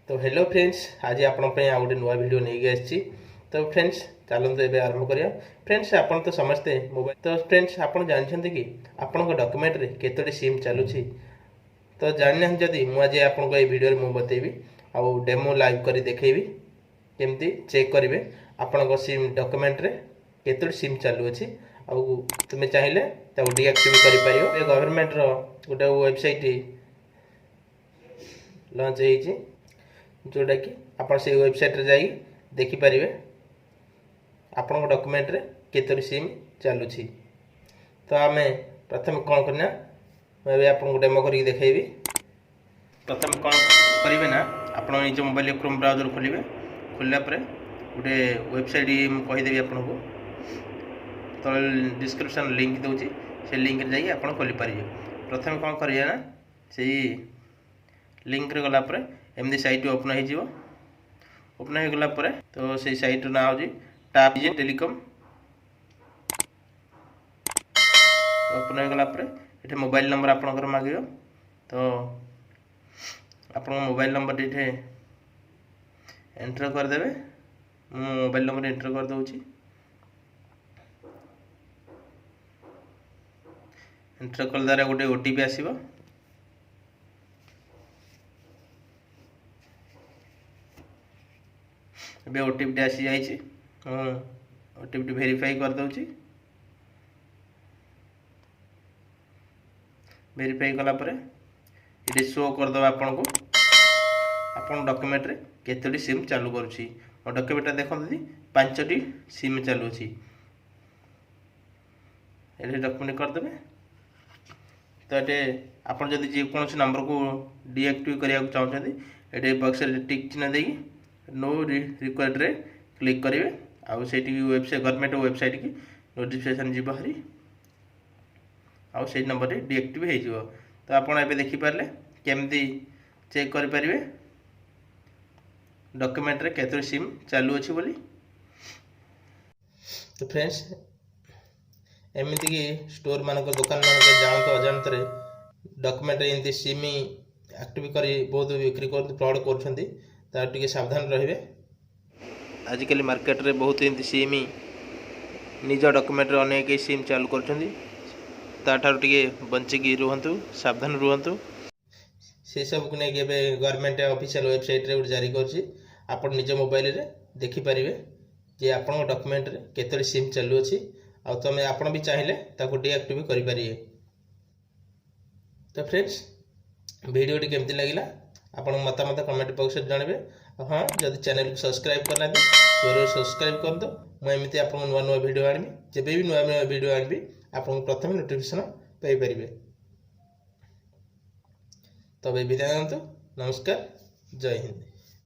तो hello friends, आज आपण आ गोटे नुआ वीडियो नहीं आसी। तो फ्रेंड्स चलते एवं आरंभ करिया। फ्रेंड्स आपण तो समस्ते मोबाइल तो फ्रेंड्स आपण जानते कि आपण डॉक्यूमेंट रे केतोटी सिम चलुची। तो जानना जदि मुझे आपको ये वीडियो में बतेबी आउ डेमो लाइव कर देखेबी केमती चेक करेंगे आपण सिम डॉक्यूमेंट रे केतोटी सिम चलुअछि। आउ तुम्हें चाहिए डीएक्टिवेट कर पार। गवर्नमेंट रो गोटे वेबसाइट लॉन्च होती जोटा कि आप से वेबसाइट रे जाई देखिपारे आपण डॉक्यूमेंट रे केतोटी सिम चलुछि। तो आम प्रथम कौन करना मैं आपको डेमो करके देखेबी। प्रथम कौन करेंगे ना आप निज मोबाइल क्रोम ब्राउजर खोलेंगे। खोलला पर गोटे वेबसाइट कहीदेवी आपको तो डिस्क्रिप्शन लिंक दूसरी से लिंक रे जाइए आप खोली पारे। प्रथम कौन करिए ना से लिंक रे गला पर एमती साइट ओपन हो ओपन हो गला पर तो से साइट ना हो टाप टेलीकॉम ओपन हो गला पर ये मोबाइल नंबर आपंकर मांग तो आप मोबाइल नंबर ये एंटर करदे। मोबाइल नंबर एंटर कर दूची। एंटर कर द्वारा गोटे ओटीपी आसीबो। ए ओटीपी आसी जाइए। ओटीपी वेरीफाई कर दूची। वेरीफाई कला पर ये शो करदे आपन को आपन डॉक्यूमेंट रे केतोटी सिम चालू करूची। और डॉक्यूमेंट देखते 5टी सिम चलुची। ये डॉक्यूमेंट करदे। तो ये आप कौन नंबर को डीएक्टिवेट करने चाहते ये बक्स टिक चिन्ह दे नो रिक्वायर्ड रे क्लिक करेंगे। आउ से वेबसाइट गवर्नमेंट वेबसाइट की नोटिफिकेशन जीव हरी आउ से नंबर रे डीएक्टिवेट हो। तो आपड़ ए देखिपारे केमती चेक करें डॉक्यूमेंट रे केतोटी सिम चालू अच्छी बोली। तो फ्रेंड्स एमती कि स्टोर मानक दुकान मानक जानते अजाणत डॉक्यूमेंट एमती सिम एक्टिव कर बहुत बिक्री कर फ्रॉड कर सावधान रहिबे। आजिकल मार्केट रे बहुत एमती सिम निज डॉक्यूमेंट रे अनेक सिम चालू कर बंचिकी रुहतु सावधान रुहतु। से सब को नहीं गवर्नमेंट ऑफिशियल वेबसाइट रे जारी कर निज मोबाइल रे देखिपारे जे आप डॉक्यूमेंट रे केतोटी सिम चलू अच्छी। आ तुम आपण भी चाहिए ताको डीएक्टिवेट कर पारिए। तो फ्रेंड्स वीडियो केमती लगिला आपण मतामत कमेंट बॉक्स में जानवे। हाँ जब चैनल को सब्सक्राइब करना जरूर सब्सक्राइब कर दो। मुझे आपको नुआ नुआ वीडियो आनबी जब भी नुआ नुआ वीडियो आनबी आपको प्रथम नोटिफिकेशन पाइपर। तब विदाय। नमस्कार, जय हिंद।